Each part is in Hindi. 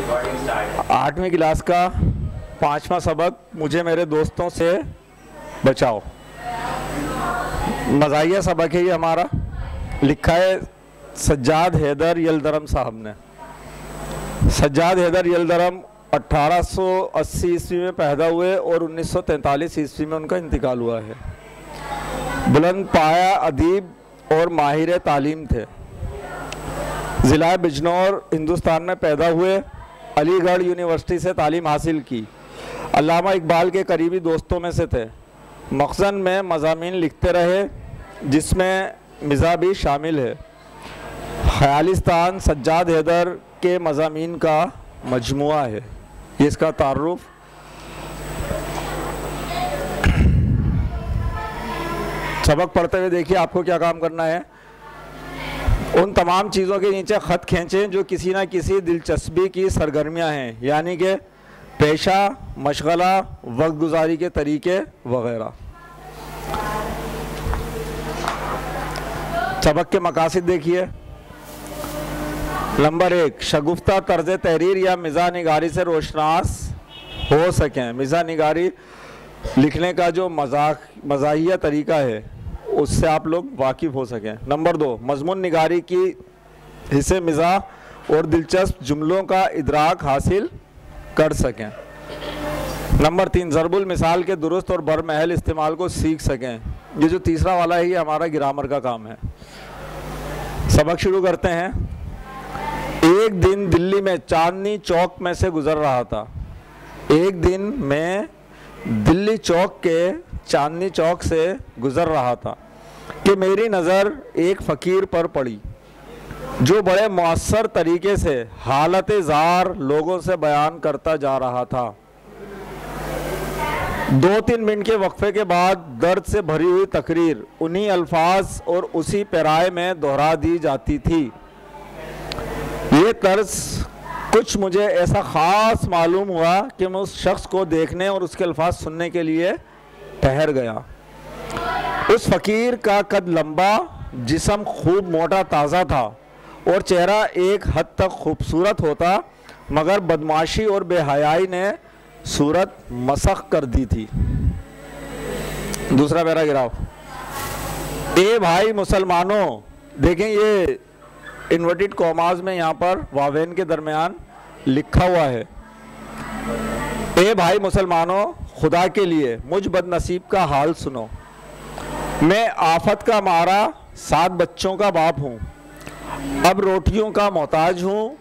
8वीं क्लास का 5वां सबक, मुझे मेरे दोस्तों से बचाओ। मज़ाहिया सबक है ये हमारा। लिखा है सज्जाद हैदर यलदरम साहब ने। सज्जाद हैदर यलदरम 1880 ईस्वी में पैदा हुए और 1943 ईस्वी में उनका इंतकाल हुआ है। बुलंद पाया अदीब और माहिर तालीम थे। ज़िला बिजनौर हिंदुस्तान में पैदा हुए। अलीगढ़ यूनिवर्सिटी से तालीम हासिल की। अल्लामा इकबाल के करीबी दोस्तों में से थे। मखज़न में मज़ामीन लिखते रहे जिसमें मिज़ा भी शामिल है। ख़यालिस्तान सज्जाद हैदर के मज़ामीन का मजमुआ है। ये इसका तारुफ। सबक पढ़ते हुए देखिए आपको क्या काम करना है। उन तमाम चीज़ों के नीचे ख़त खींचें जो किसी ना किसी दिलचस्पी की सरगर्मियां हैं, यानी कि पेशा, मशगला, वक्त गुजारी के तरीके वगैरह। सबक के मकासद देखिए। नंबर 1, शगुफ्ता तर्ज तहरीर या मिज़ा निगारी से रोशनास हो सकें। मिज़ा निगारी लिखने का जो मज़ाहिया तरीका है उससे आप लोग वाकिफ़ हो सकें। नंबर 2, मज़मून निगारी की हिस्से मिज़ा और दिलचस्प जुमलों का इदराक हासिल कर सकें। नंबर 3, ज़रबुल मिसाल के दुरुस्त और बरमहल इस्तेमाल को सीख सकें। ये जो तीसरा वाला है ये हमारा ग्रामर का काम है। सबक शुरू करते हैं। एक दिन दिल्ली में चांदनी चौक में से गुजर रहा था। एक दिन मैं दिल्ली चौक के चांदनी चौक से गुजर रहा था कि मेरी नज़र एक फ़कीर पर पड़ी जो बड़े मुअस्सर तरीके से हालत ज़ार लोगों से बयान करता जा रहा था। 2-3 मिनट के वक्फे के बाद दर्द से भरी हुई तकरीर उन्हीं अल्फाज और उसी पैराए में दोहरा दी जाती थी। ये तर्ज कुछ मुझे ऐसा ख़ास मालूम हुआ कि मैं उस शख्स को देखने और उसके अल्फाज सुनने के लिए ठहर गया। उस फ़कीर का कद लंबा, जिस्म खूब मोटा ताज़ा था और चेहरा एक हद तक खूबसूरत होता, मगर बदमाशी और बेहयाई ने सूरत मसख कर दी थी। दूसरा पैराग्राफ। ए भाई मुसलमानों, देखें ये इन्वर्टेड कॉमास में यहाँ पर वावेन के दरमियान लिखा हुआ है। ए भाई मुसलमानों, खुदा के लिए मुझ बदनसीब का हाल सुनो। मैं आफत का मारा 7 बच्चों का बाप हूँ। अब रोटियों का मोहताज हूँ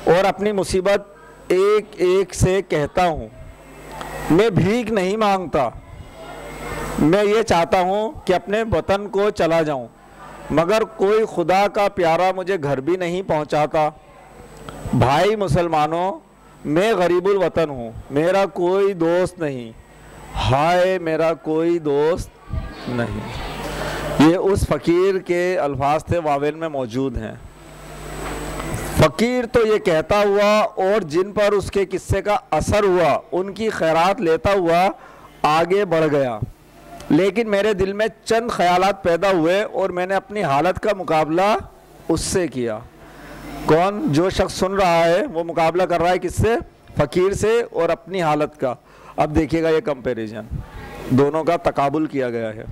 और अपनी मुसीबत एक एक से कहता हूँ। मैं भीख नहीं मांगता। मैं ये चाहता हूँ कि अपने वतन को चला जाऊँ, मगर कोई खुदा का प्यारा मुझे घर भी नहीं पहुँचाता। भाई मुसलमानों, मैं गरीबुल वतन हूँ, मेरा कोई दोस्त नहीं। हाय मेरा कोई दोस्त नहीं। ये उस फ़कीर के अल्फाज थे, वावेल में मौजूद हैं। फ़कीर तो ये कहता हुआ और जिन पर उसके किस्से का असर हुआ उनकी खैरात लेता हुआ आगे बढ़ गया, लेकिन मेरे दिल में चंद ख़यालात पैदा हुए और मैंने अपनी हालत का मुकाबला उससे किया। कौन? जो शख्स सुन रहा है वो मुकाबला कर रहा है किससे? फ़कीर से और अपनी हालत का। अब देखिएगा ये कंपैरिजन, दोनों का तकाबुल किया गया है।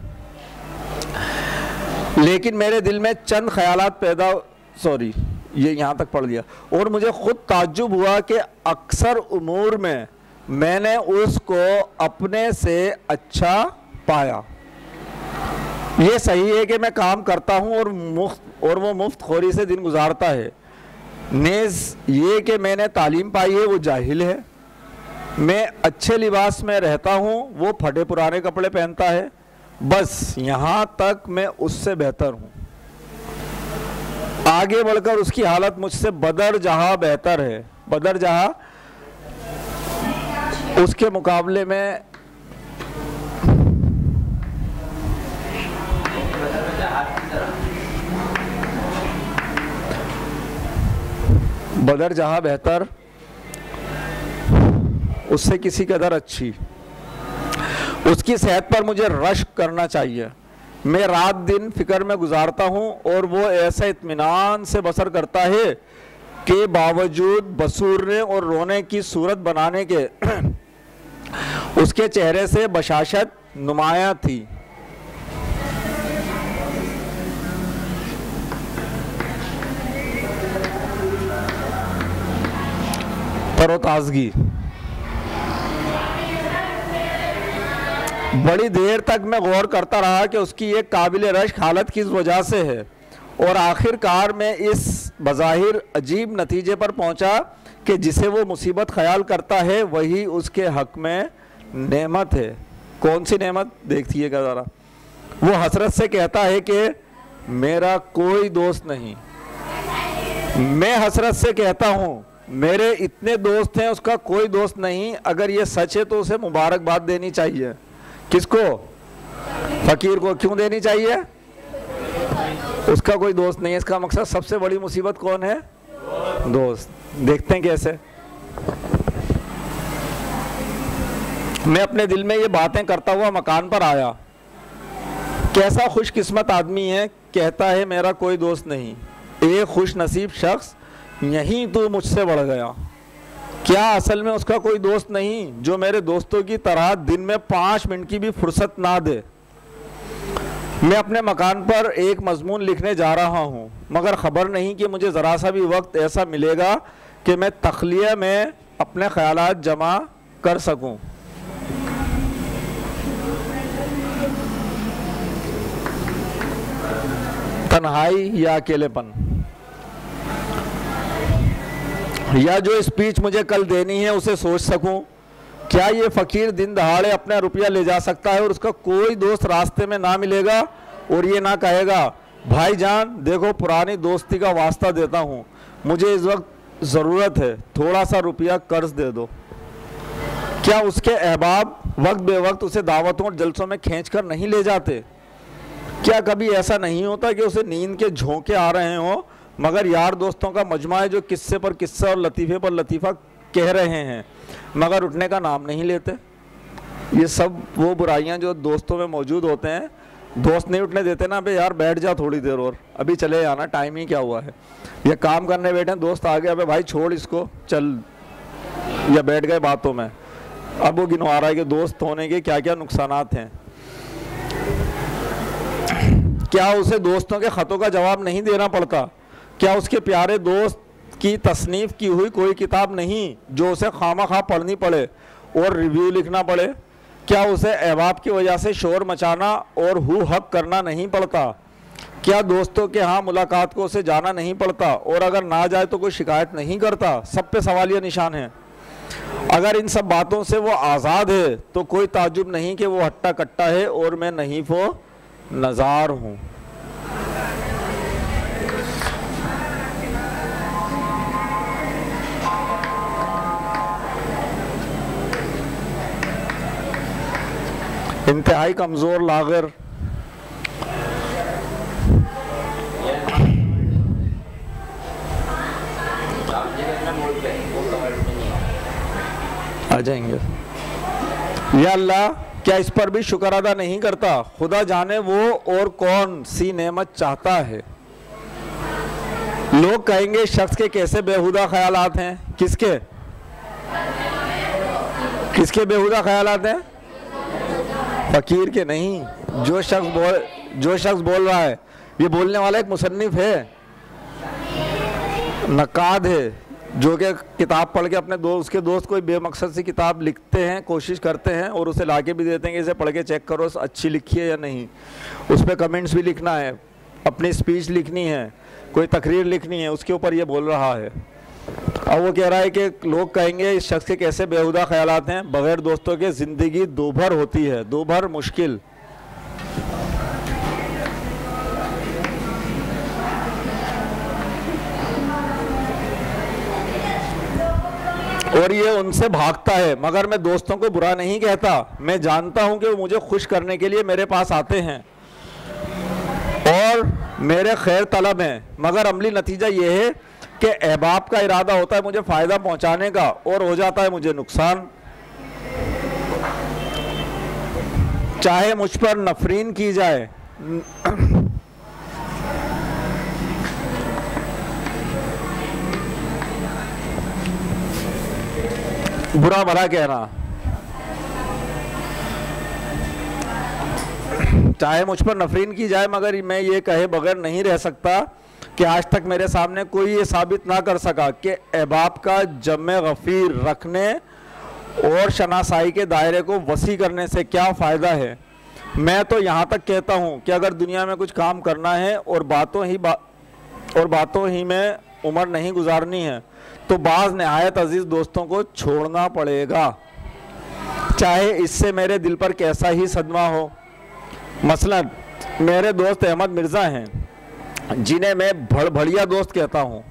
लेकिन मेरे दिल में चंद ख़यालात पैदा, सॉरी ये यहाँ तक पढ़ लिया, और मुझे ख़ुद ताज्जुब हुआ कि अक्सर उमूर में मैंने उसको अपने से अच्छा पाया। ये सही है कि मैं काम करता हूँ और वो मुफ्त खोरी से दिन गुजारता है। नेज़ ये कि मैंने तालीम पाई है वो जाहिल है। मैं अच्छे लिबास में रहता हूँ, वो फटे पुराने कपड़े पहनता है। बस यहाँ तक मैं उससे बेहतर हूँ। आगे बढ़कर उसकी हालत मुझसे बदर जहाँ बेहतर है। बदर जहाँ उसके मुकाबले में बदर जहाँ बेहतर, उससे किसी कदर अच्छी। उसकी सेहत पर मुझे रश्क करना चाहिए। मैं रात दिन फिक्र में गुजारता हूँ और वो ऐसा इत्मीनान से बसर करता है के बावजूद बसूरने और रोने की सूरत बनाने के उसके चेहरे से बशाशत नुमाया थी। तरोताजगी। बड़ी देर तक मैं गौर करता रहा कि उसकी एक काबिल रश्क हालत किस वजह से है, और आखिरकार मैं इस बज़ाहिर अजीब नतीजे पर पहुंचा कि जिसे वो मुसीबत ख्याल करता है वही उसके हक में नेमत है। कौन सी नेमत देखिएगा ज़रा। वो हसरत से कहता है कि मेरा कोई दोस्त नहीं। मैं हसरत से कहता हूँ मेरे इतने दोस्त हैं, उसका कोई दोस्त नहीं। अगर ये सच है तो उसे मुबारकबाद देनी चाहिए। किसको? फकीर को। क्यों देनी चाहिए? उसका कोई दोस्त नहीं है। इसका मकसद सबसे बड़ी मुसीबत कौन है? दोस्त। देखते हैं कैसे। मैं अपने दिल में ये बातें करता हुआ मकान पर आया। कैसा खुशकिस्मत आदमी है, कहता है मेरा कोई दोस्त नहीं। एक खुश नसीब शख्स, यहीं तो मुझसे बढ़ गया। क्या असल में उसका कोई दोस्त नहीं जो मेरे दोस्तों की तरह दिन में 5 मिनट की भी फुर्सत ना दे? मैं अपने मकान पर एक मजमून लिखने जा रहा हूँ, मगर ख़बर नहीं कि मुझे ज़रा सा भी वक्त ऐसा मिलेगा कि मैं तख्लिया में अपने ख्यालात जमा कर सकूँ। तन्हाई या अकेलेपन, या जो स्पीच मुझे कल देनी है उसे सोच सकूं। क्या ये फ़कीर दिन दहाड़े अपना रुपया ले जा सकता है और उसका कोई दोस्त रास्ते में ना मिलेगा और ये ना कहेगा भाईजान देखो पुरानी दोस्ती का वास्ता देता हूँ, मुझे इस वक्त ज़रूरत है, थोड़ा सा रुपया कर्ज दे दो। क्या उसके अहबाब वक्त बे वक्त उसे दावतों और जलसों में खींच कर नहीं ले जाते? क्या कभी ऐसा नहीं होता कि उसे नींद के झोंके आ रहे हों, मगर यार दोस्तों का मजमा है जो किस्से पर किस्सा और लतीफ़े पर लतीफ़ा कह रहे हैं मगर उठने का नाम नहीं लेते? ये सब वो बुराइयां जो दोस्तों में मौजूद होते हैं। दोस्त नहीं उठने देते ना, अबे यार बैठ जा थोड़ी देर और, अभी चले जाना, टाइम ही क्या हुआ है। ये काम करने बैठे, दोस्त आ गए, अबे भाई छोड़ इसको चल, या बैठ गए बातों में। अब वो गिनवा रहा है कि दोस्त होने के क्या क्या नुकसानात हैं। क्या उसे दोस्तों के ख़तों का जवाब नहीं देना पड़ता? क्या उसके प्यारे दोस्त की तसनीफ़ की हुई कोई किताब नहीं जो उसे खामखा पढ़नी पड़े और रिव्यू लिखना पड़े? क्या उसे अहबाब की वजह से शोर मचाना और हु हक करना नहीं पड़ता? क्या दोस्तों के यहाँ मुलाकात को उसे जाना नहीं पड़ता, और अगर ना जाए तो कोई शिकायत नहीं करता? सब पे सवालिया निशान है। अगर इन सब बातों से वो आज़ाद है तो कोई ताज्जुब नहीं कि वो हट्टा कट्टा है और मैं नहीफ़ो नज़ार हूँ। इंतहाई कमज़ोर लागर, आ जाएंगे। या अल्लाह क्या इस पर भी शुक्र अदा नहीं करता? खुदा जाने वो और कौन सी नेमत चाहता है। लोग कहेंगे शख्स के कैसे बेहुदा ख्यालात हैं। किसके किसके बेहुदा ख्यालात हैं? फकीर के नहीं। जो शख्स बोल रहा है, ये बोलने वाला एक मुसन्निफ है, नकाद है, जो कि किताब पढ़ के अपने उसके दोस्त कोई बेमकसद सी किताब लिखते हैं, कोशिश करते हैं और उसे लाके भी देते हैं कि इसे पढ़ के चेक करो अच्छी लिखी है या नहीं। उस पर कमेंट्स भी लिखना है, अपनी स्पीच लिखनी है, कोई तकरीर लिखनी है, उसके ऊपर ये बोल रहा है। अब वो कह रहा है कि लोग कहेंगे इस शख्स के कैसे बेहुदा ख्यालात हैं, बगैर दोस्तों के ज़िंदगी दोभर होती है, दोभर मुश्किल। और ये उनसे भागता है, मगर मैं दोस्तों को बुरा नहीं कहता। मैं जानता हूं कि वो मुझे खुश करने के लिए मेरे पास आते हैं और मेरे खैर तलब हैं, मगर अमली नतीजा ये है कि अहबाब का इरादा होता है मुझे फ़ायदा पहुंचाने का और हो जाता है मुझे नुकसान। चाहे मुझ पर नफरीन की जाए, बुरा भला कहना, चाहे मुझ पर नफरीन की जाए, मगर मैं ये कहे बगैर नहीं रह सकता कि आज तक मेरे सामने कोई ये साबित ना कर सका कि अहबाब का जमे गफीर रखने और शनासाई के दायरे को वसी करने से क्या फ़ायदा है। मैं तो यहाँ तक कहता हूँ कि अगर दुनिया में कुछ काम करना है और बातों ही में उम्र नहीं गुजारनी है तो बाज़ नहायत अजीज़ दोस्तों को छोड़ना पड़ेगा, चाहे इससे मेरे दिल पर कैसा ही सदमा हो। मसलन मेरे दोस्त अहमद मिर्ज़ा हैं जिन्हें मैं भड़भड़िया दोस्त कहता हूँ।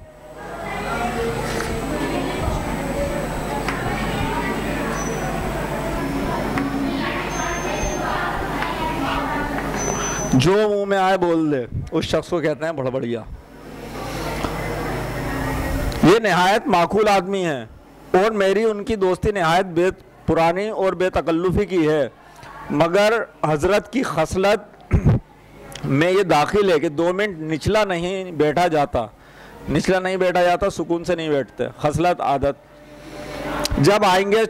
जो मुंह में आए बोल दे उस शख्स को कहते हैं भड़भड़िया। ये नहायत माकूल आदमी हैं और मेरी उनकी दोस्ती नहायत पुरानी और बेतकल्लुफ़ी की है, मगर हजरत की खसलत में ये दाखिल है कि 2 मिनट निचला नहीं बैठा जाता, सुकून से नहीं बैठते। खसलत आदत, जब आएंगे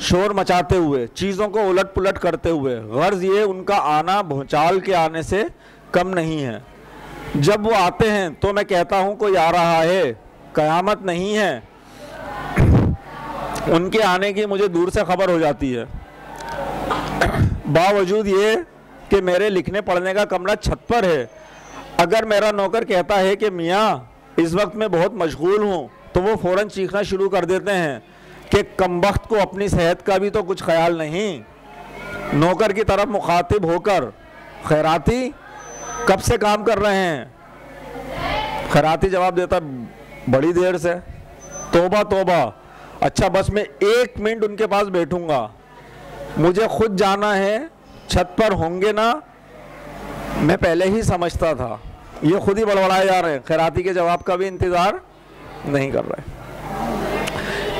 शोर मचाते हुए, चीज़ों को उलट पुलट करते हुए, गर्ज ये उनका आना भूचाल के आने से कम नहीं है। जब वो आते हैं तो मैं कहता हूँ कोई आ रहा है, क़यामत नहीं है। उनके आने की मुझे दूर से खबर हो जाती है, बावजूद ये कि मेरे लिखने पढ़ने का कमरा छत पर है। अगर मेरा नौकर कहता है कि मियाँ इस वक्त मैं बहुत मशगूल हूँ, तो वो फ़ौरन चीखना शुरू कर देते हैं कि कमबख्त को अपनी सेहत का भी तो कुछ ख्याल नहीं। नौकर की तरफ मुखातिब होकर, खैराती कब से काम कर रहे हैं? खैराती जवाब देता बड़ी देर से। तौबा तौबा, अच्छा बस मैं 1 मिनट उनके पास बैठूंगा, मुझे खुद जाना है। छत पर होंगे ना, मैं पहले ही समझता था। ये खुद ही बड़बड़ाए जा रहे हैं, खैराती के जवाब का भी इंतज़ार नहीं कर रहे।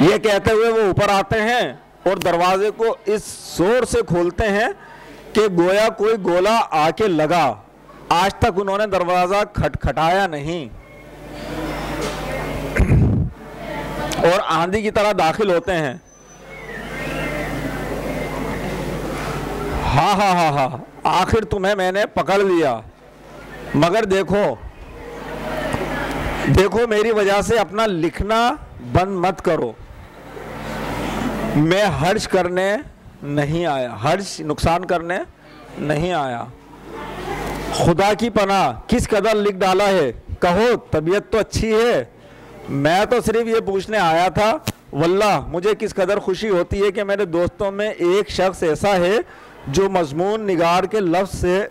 ये कहते हुए वो ऊपर आते हैं और दरवाजे को इस जोर से खोलते हैं कि गोया कोई गोला आके लगा। आज तक उन्होंने दरवाज़ा खटखटाया नहीं और आंधी की तरह दाखिल होते हैं। हा, आखिर तुम्हें मैंने पकड़ लिया, मगर देखो मेरी वजह से अपना लिखना बंद मत करो। मैं हर्ज करने नहीं आया, हर्ज नुकसान करने नहीं आया। खुदा की पनाह किस कदर लिख डाला है, कहो तबीयत तो अच्छी है। मैं तो सिर्फ ये पूछने आया था, वल्लाह मुझे किस कदर खुशी होती है कि मेरे दोस्तों में एक शख्स ऐसा है जो मजमून निगार के लफ्ज़ से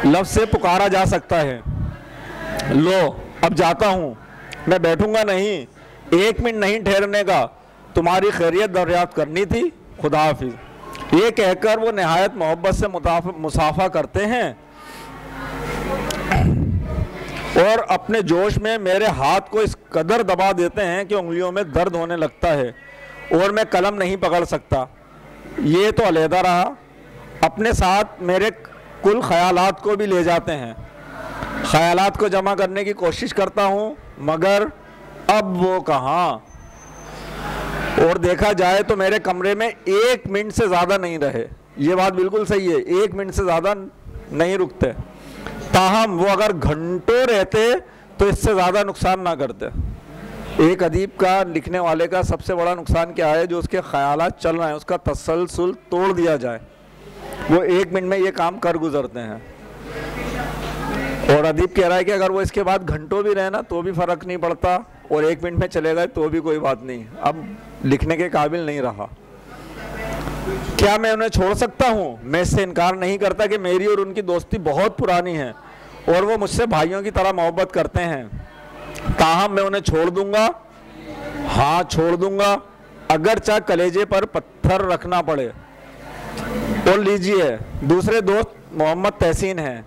लफ्ज़ से पुकारा जा सकता है। लो अब जाता हूँ, मैं बैठूंगा नहीं, 1 मिनट नहीं ठहरने का, तुम्हारी खैरियत दरियाफ्त करनी थी, खुदा हाफिज़। ये कहकर वो नहायत मोहब्बत से मुसाफा करते हैं और अपने जोश में मेरे हाथ को इस कदर दबा देते हैं कि उंगलियों में दर्द होने लगता है और मैं कलम नहीं पकड़ सकता। ये तो अलहदा रहा, अपने साथ मेरे कुल ख्यालात को भी ले जाते हैं। ख्यालात को जमा करने की कोशिश करता हूँ, मगर अब वो कहाँ। और देखा जाए तो मेरे कमरे में 1 मिनट से ज़्यादा नहीं रहे। ये बात बिल्कुल सही है, 1 मिनट से ज़्यादा नहीं रुकते। ताहम वो अगर घंटों रहते तो इससे ज़्यादा नुकसान ना करते। एक अदीब का, लिखने वाले का सबसे बड़ा नुकसान क्या है? जो उसके ख्यालात चल रहे हैं उसका तसलसल तोड़ दिया जाए। वो 1 मिनट में ये काम कर गुजरते हैं। और अदीब कह रहा है कि अगर वो इसके बाद घंटों भी रहे ना तो भी फ़र्क नहीं पड़ता, और 1 मिनट में चले गए तो भी कोई बात नहीं, अब लिखने के काबिल नहीं रहा। क्या मैं उन्हें छोड़ सकता हूँ? मैं इससे इनकार नहीं करता कि मेरी और उनकी दोस्ती बहुत पुरानी है और वो मुझसे भाइयों की तरह मोहब्बत करते हैं। ताहम मैं उन्हें छोड़ दूंगा, हाँ छोड़ दूंगा, अगर चाहे कलेजे पर पत्थर रखना पड़े। और लीजिए, दूसरे दोस्त मोहम्मद तहसीन हैं।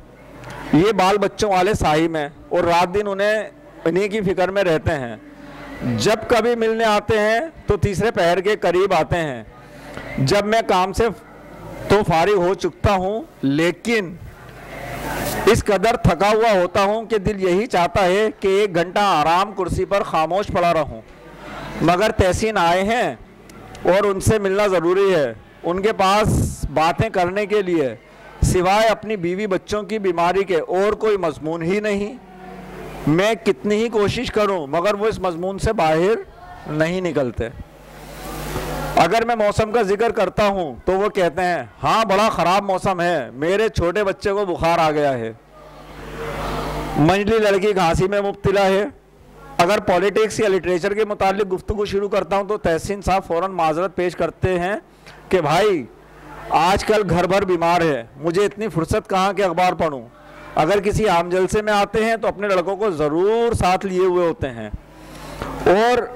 ये बाल बच्चों वाले साहिब हैं और रात दिन इन्हीं की फिक्र में रहते हैं। जब कभी मिलने आते हैं तो तीसरे पहर के करीब आते हैं, जब मैं काम से तो फारिग हो चुकता हूँ, लेकिन इस कदर थका हुआ होता हूँ कि दिल यही चाहता है कि 1 घंटा आराम कुर्सी पर खामोश पड़ा रहूं, मगर तहसीन आए हैं और उनसे मिलना ज़रूरी है। उनके पास बातें करने के लिए सिवाय अपनी बीवी बच्चों की बीमारी के और कोई मजमून ही नहीं। मैं कितनी ही कोशिश करूं मगर वो इस मजमून से बाहर नहीं निकलते। अगर मैं मौसम का जिक्र करता हूं तो वो कहते हैं हाँ बड़ा ख़राब मौसम है, मेरे छोटे बच्चे को बुखार आ गया है, मंझली लड़की खांसी में मुब्तला है। अगर पॉलिटिक्स या लिटरेचर के मुतालिक गुफ्तगू शुरू करता हूं तो तहसीन साहब फ़ौरन माजरत पेश करते हैं कि भाई आजकल घर भर बीमार है, मुझे इतनी फुर्सत कहाँ के अखबार पढूं। अगर किसी आम जलसे में आते हैं तो अपने लड़कों को ज़रूर साथ लिए हुए होते हैं और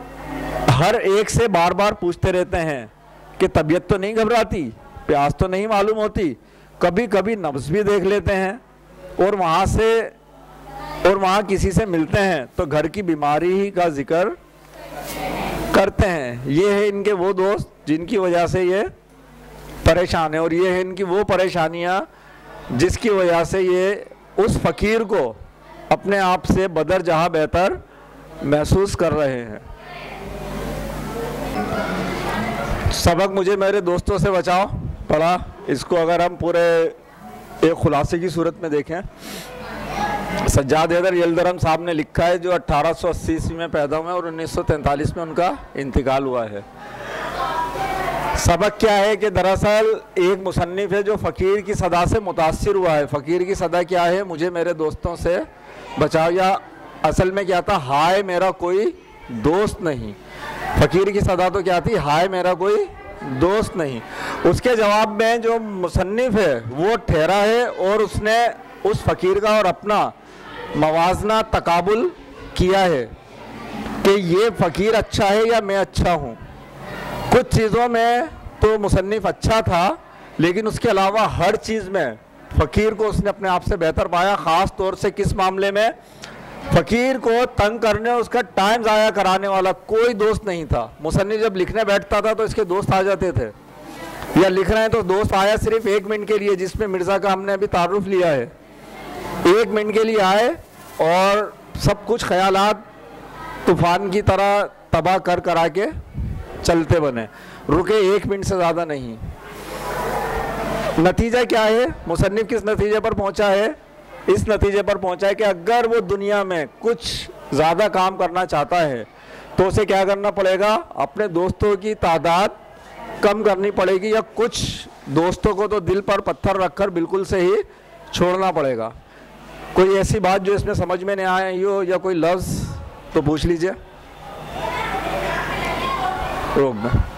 हर एक से बार बार पूछते रहते हैं कि तबीयत तो नहीं घबराती, प्यास तो नहीं मालूम होती। कभी कभी नब्ज़ भी देख लेते हैं और वहाँ किसी से मिलते हैं तो घर की बीमारी ही का जिक्र करते हैं। ये है इनके वो दोस्त जिनकी वजह से ये परेशान है और ये है इनकी वो परेशानियाँ जिसकी वजह से ये उस फ़कीर को अपने आप से बदर जहाँ बेहतर महसूस कर रहे हैं। सबक मुझे मेरे दोस्तों से बचाओ पढ़ा। इसको अगर हम पूरे एक खुलासे की सूरत में देखें, सज्जाद हैदर यलदरम साहब ने लिखा है जो 1880 ईस्वी में पैदा हुए और 1943 में उनका इंतकाल हुआ है। सबक क्या है कि दरअसल एक मुसन्निफ है जो फ़कीर की सदा से मुतासिर हुआ है। फ़कीर की सदा क्या है, मुझे मेरे दोस्तों से बचाओ, या असल में क्या था, हाय मेरा कोई दोस्त नहीं। फ़कीर की सदा तो क्या थी, हाय मेरा कोई दोस्त नहीं। उसके जवाब में जो मुसन्निफ है वो ठहरा है और उसने उस फ़कीर का और अपना मवाजना तकाबुल किया है कि ये फ़कीर अच्छा है या मैं अच्छा हूँ। कुछ चीज़ों में तो मुसन्निफ अच्छा था लेकिन उसके अलावा हर चीज़ में फ़कीर को उसने अपने आप से बेहतर पाया। ख़ास तौर से किस मामले में, फ़कीर को तंग करने और उसका टाइम ज़ाया कराने वाला कोई दोस्त नहीं था। मुसन्निफ जब लिखने बैठता था तो इसके दोस्त आ जाते थे, या लिख रहे हैं तो दोस्त आया सिर्फ 1 मिनट के लिए, जिसमें मिर्ज़ा का हमने अभी तारुफ लिया है। 1 मिनट के लिए आए और सब कुछ ख्यालात तूफ़ान की तरह तबाह कर करा के चलते बने, रुके 1 मिनट से ज़्यादा नहीं। नतीजा क्या है, मुसन्निफ किस नतीजे पर पहुंचा है, इस नतीजे पर पहुंचा है कि अगर वो दुनिया में कुछ ज़्यादा काम करना चाहता है तो उसे क्या करना पड़ेगा, अपने दोस्तों की तादाद कम करनी पड़ेगी, या कुछ दोस्तों को तो दिल पर पत्थर रखकर बिल्कुल से ही छोड़ना पड़ेगा। कोई ऐसी बात जो इसमें समझ में नहीं आई हो या कोई लफ्ज़ तो पूछ लीजिए। रोक दो।